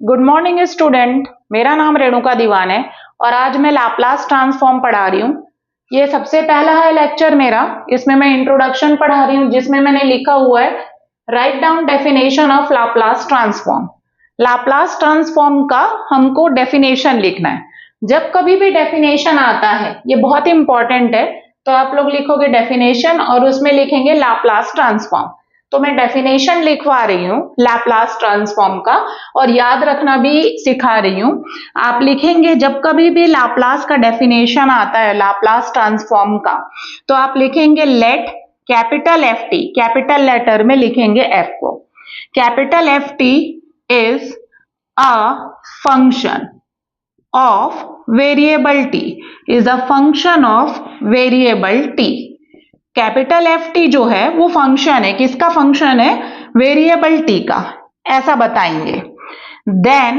Good morning student, मेरा नाम रेणुका दीवान है और आज मैं लाप्लास ट्रांसफॉर्म पढ़ा रही हूँ। ये सबसे पहला है लेक्चर मेरा। इसमें मैं इंट्रोडक्शन पढ़ा रही हूँ जिसमें मैंने लिखा हुआ है write down definition of Laplace transform. Laplace transform का हमको डेफिनेशन लिखना है। जब कभी भी डेफिनेशन आता है, ये बहुत इंपॉर्टेंट है, तो आप लोग लिखोगे डेफिनेशन और उसमें लिखेंगे लाप्लास ट्रांसफॉर्म। तो मैं डेफिनेशन लिखवा रही हूँ लाप्लास ट्रांसफॉर्म का और याद रखना भी सिखा रही हूँ। आप लिखेंगे जब कभी भी लाप्लास का डेफिनेशन आता है लाप्लास ट्रांसफॉर्म का, तो आप लिखेंगे let capital F T, capital letter में लिखेंगे एफ को। Capital F T is a function of variable T, is a function of variable T. Capital F T जो है वो फंक्शन है, किसका फंक्शन है? वेरिएबल टी का, ऐसा बताएंगे। देन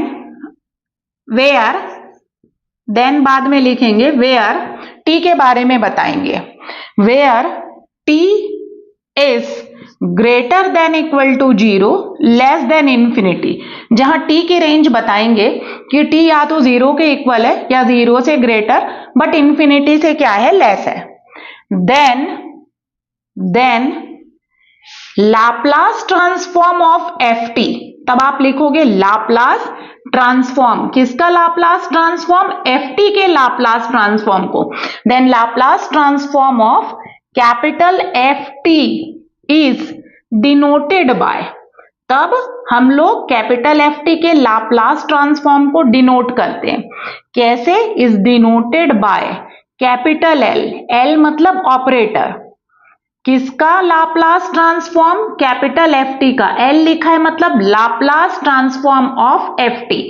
वेयर, देन बाद में लिखेंगे वेयर टी के बारे में बताएंगे। Where T is greater than equal to 0 less than infinity, जहां टी की रेंज बताएंगे कि टी या तो 0 के इक्वल है या 0 से ग्रेटर बट इंफिनिटी से क्या है? लेस है। Then Laplace transform of F T, तब आप लिखोगे लाप्लास ट्रांसफॉर्म, किसका लाप्लास ट्रांसफॉर्म? एफ टी के लाप्लास ट्रांसफॉर्म को। Then Laplace transform of capital F T is denoted by, तब हम लोग कैपिटल एफ टी के लाप्लास ट्रांसफॉर्म को डिनोट करते हैं। कैसे? Is denoted by capital L, L मतलब ऑपरेटर, किसका Laplace transform? Capital F T का। एल लिखा है मतलब Laplace transform of F T,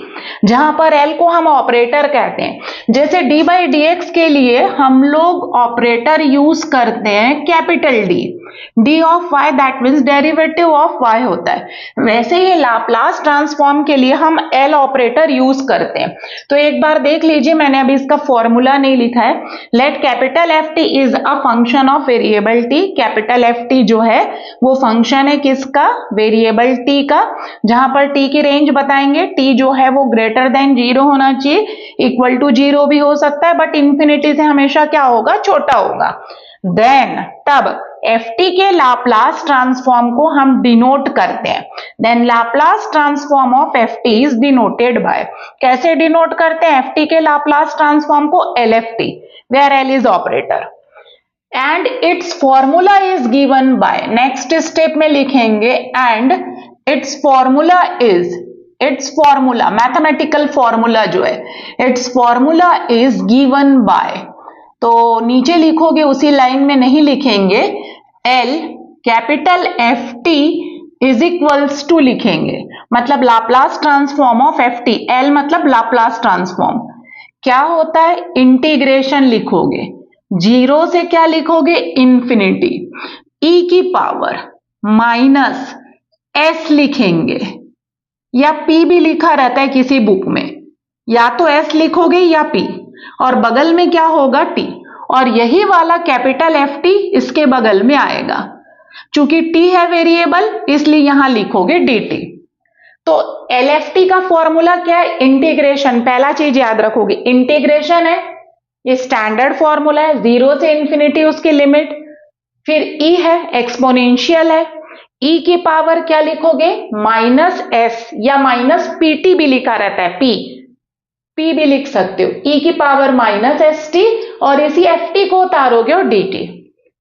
जहां पर एल को हम ऑपरेटर कहते हैं। जैसे डी बाई डी एक्स के लिए हम लोग ऑपरेटर यूज करते हैं capital D, D of Y that means derivative of Y होता है, वैसे ही लाप्लास ट्रांसफॉर्म के लिए हम एल ऑपरेटर यूज करते हैं। तो एक बार देख लीजिए, मैंने अभी इसका फॉर्मूला नहीं लिखा है। Late capital F T is a function of variable T, capital F T जो है वो फंक्शन है किसका? वेरिएबल टी का, जहां पर टी की रेंज बताएंगे। टी जो है वो ग्रेटर देन 0 होना चाहिए, इक्वल टू 0 भी हो सकता है बट इंफिनिटी से हमेशा क्या होगा? छोटा होगा। देन तब एफ टी के लाप्लास ट्रांसफॉर्म को हम डिनोट करते हैं। Then Laplace transform of F T is denoted by, कैसे डिनोट करते हैं एफ टी के लाप्लास ट्रांसफॉर्म को? L F T, where L is operator and its formula is given by, next step में लिखेंगे and its formula is, its formula mathematical formula जो है its formula is given by, तो नीचे लिखोगे उसी लाइन में नहीं लिखेंगे L capital F T is equals to लिखेंगे, मतलब Laplace transform of F T. L मतलब लाप्लास ट्रांसफॉर्म, क्या होता है? इंटीग्रेशन लिखोगे, 0 से क्या लिखोगे? इंफिनिटी, e की पावर माइनस s लिखेंगे, या p भी लिखा रहता है किसी बुक में, या तो s लिखोगे या p, और बगल में क्या होगा? t, और यही वाला कैपिटल एफ टी इसके बगल में आएगा। चूंकि t है वेरिएबल इसलिए यहां लिखोगे dt। तो एल एफ टी का फॉर्मूला क्या है? इंटीग्रेशन, पहला चीज याद रखोगे इंटीग्रेशन है, ये स्टैंडर्ड फॉर्मूला है, 0 से इंफिनिटी उसकी लिमिट, फिर e है एक्सपोनेंशियल है, e की पावर क्या लिखोगे? माइनस s, या माइनस पीटी भी लिखा रहता है, p भी लिख सकते हो, e की पावर माइनस एस टी, और इसी एफ टी को उतारोगे और dt,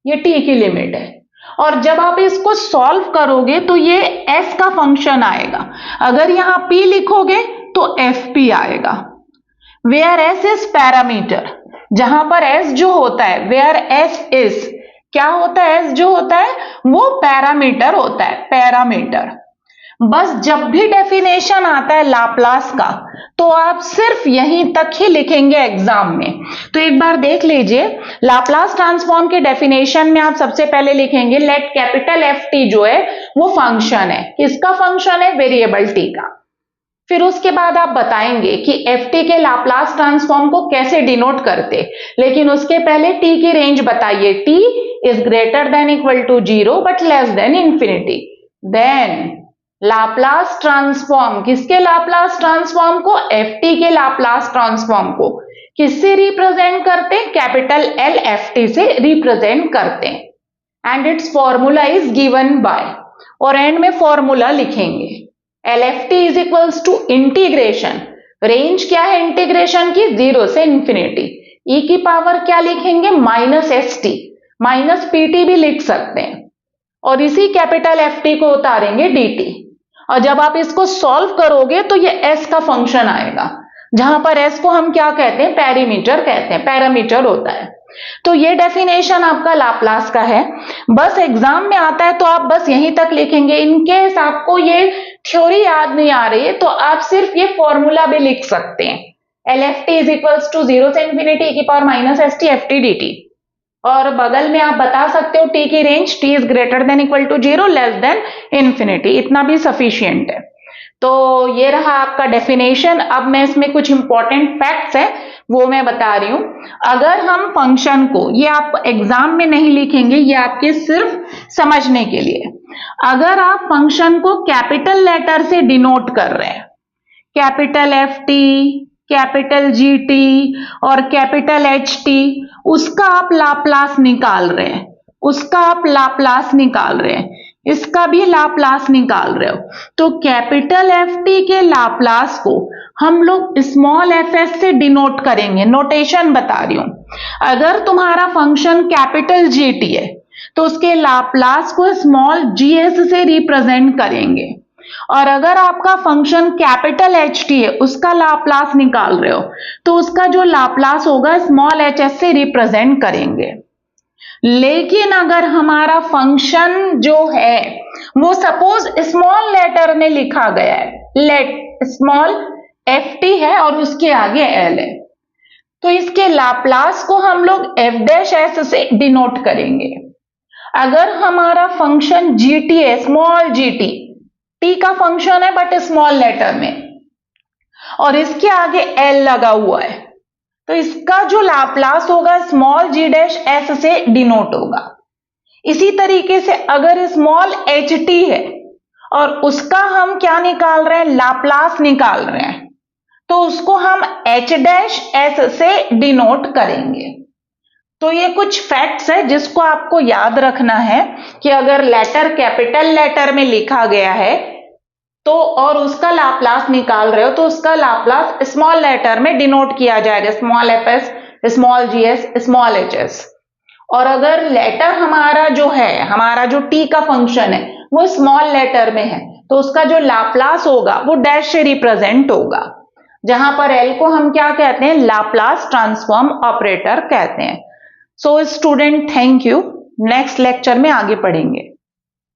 ये t की लिमिट है। और जब आप इसको सॉल्व करोगे तो ये s का फंक्शन आएगा, अगर यहां p लिखोगे तो fp आएगा। वेयर s इज पैरामीटर, जहां पर s जो होता है, वेयर s इज क्या होता है? s जो होता है वो पैरामीटर होता है, पैरामीटर। बस जब भी डेफिनेशन आता है लाप्लास का तो आप सिर्फ यहीं तक ही लिखेंगे एग्जाम में। तो एक बार देख लीजिए, लाप्लास ट्रांसफॉर्म के डेफिनेशन में आप सबसे पहले लिखेंगे लेट कैपिटल एफ टी जो है वो फंक्शन है, किसका फंक्शन है? वेरिएबल टी का। फिर उसके बाद आप बताएंगे कि एफ टी के लाप्लास ट्रांसफॉर्म को कैसे डिनोट करते, लेकिन उसके पहले टी की रेंज बताइए। T is greater than equal to 0 but less than infinity. Then Laplace transform, किसके लाप्लास ट्रांसफॉर्म को? ft के लाप्लास ट्रांसफॉर्म को किससे रिप्रेजेंट करते हैं? कैपिटल L ft से रिप्रेजेंट करते हैं। And its formula is given by, और एंड में फॉर्मूला लिखेंगे LFT is equals to integration, range क्या है इंटीग्रेशन की? 0 से इंफिनिटी, e की पावर क्या लिखेंगे? -st, -pt भी लिख सकते हैं, और इसी कैपिटल FT को उतारेंगे dt। और जब आप इसको सॉल्व करोगे तो ये s का फंक्शन आएगा, जहां पर s को हम क्या कहते हैं? पैरामीटर कहते हैं, पैरामीटर होता है। तो ये डेफिनेशन आपका लाप्लास का है। बस एग्जाम में आता है तो आप बस यहीं तक लिखेंगे। इनकेस आपको ये थ्योरी याद नहीं आ रही है तो आप सिर्फ ये फॉर्मूला भी लिख सकते हैं, LFT इज इक्वल्स टू 0 से इंफिनिटी e की पावर -st ft dt, और बगल में आप बता सकते हो t की range t is greater than equal to 0 less than infinity, इतना भी सफिशियंट है। तो ये रहा आपका डेफिनेशन। अब मैं इसमें कुछ इंपॉर्टेंट फैक्ट्स है वो मैं बता रही हूं। अगर हम फंक्शन को, ये आप एग्जाम में नहीं लिखेंगे, ये आपके सिर्फ समझने के लिए, अगर आप फंक्शन को कैपिटल लेटर से डिनोट कर रहे हैं, कैपिटल FT, कैपिटल GT और कैपिटल HT, उसका आप लाप्लास निकाल रहे हैं, उसका आप लाप्लास निकाल रहे हैं, इसका भी लाप्लास निकाल रहे हो, तो कैपिटल FT के लाप्लास को हम लोग स्मॉल fs से डिनोट करेंगे। नोटेशन बता रही हूं, अगर तुम्हारा फंक्शन कैपिटल GT है तो उसके लाप्लास को स्मॉल gs से रिप्रेजेंट करेंगे, और अगर आपका फंक्शन कैपिटल HT है, उसका लाप्लास निकाल रहे हो तो उसका जो लाप्लास होगा स्मॉल hs से रिप्रेजेंट करेंगे। लेकिन अगर हमारा फंक्शन जो है वो सपोज स्मॉल लेटर में लिखा गया है, स्मॉल ft है और उसके आगे l है, तो इसके लाप्लास को हम लोग f' से डिनोट करेंगे। अगर हमारा फंक्शन gt है, स्मॉल gt, t का फंक्शन है बट स्मॉल लेटर में, और इसके आगे l लगा हुआ है, तो इसका जो लाप्लास होगा स्मॉल g' से डिनोट होगा। इसी तरीके से अगर स्मॉल ht है और उसका हम क्या निकाल रहे हैं? लाप्लास निकाल रहे हैं, तो उसको हम h' से डिनोट करेंगे। तो ये कुछ फैक्ट्स है जिसको आपको याद रखना है कि अगर लेटर कैपिटल लेटर में लिखा गया है तो और उसका लाप्लास निकाल रहे हो तो उसका लाप्लास स्मॉल लेटर में डिनोट किया जाएगा, small fs, small gs, small hs। और अगर लेटर हमारा जो है, हमारा जो t का फंक्शन है वो स्मॉल लेटर में है, तो उसका जो लाप्लास होगा वो डैश से रिप्रेजेंट होगा, जहां पर l को हम क्या कहते हैं? लाप्लास ट्रांसफॉर्म ऑपरेटर कहते हैं। So student, thank you. Next lecture में आगे पढ़ेंगे।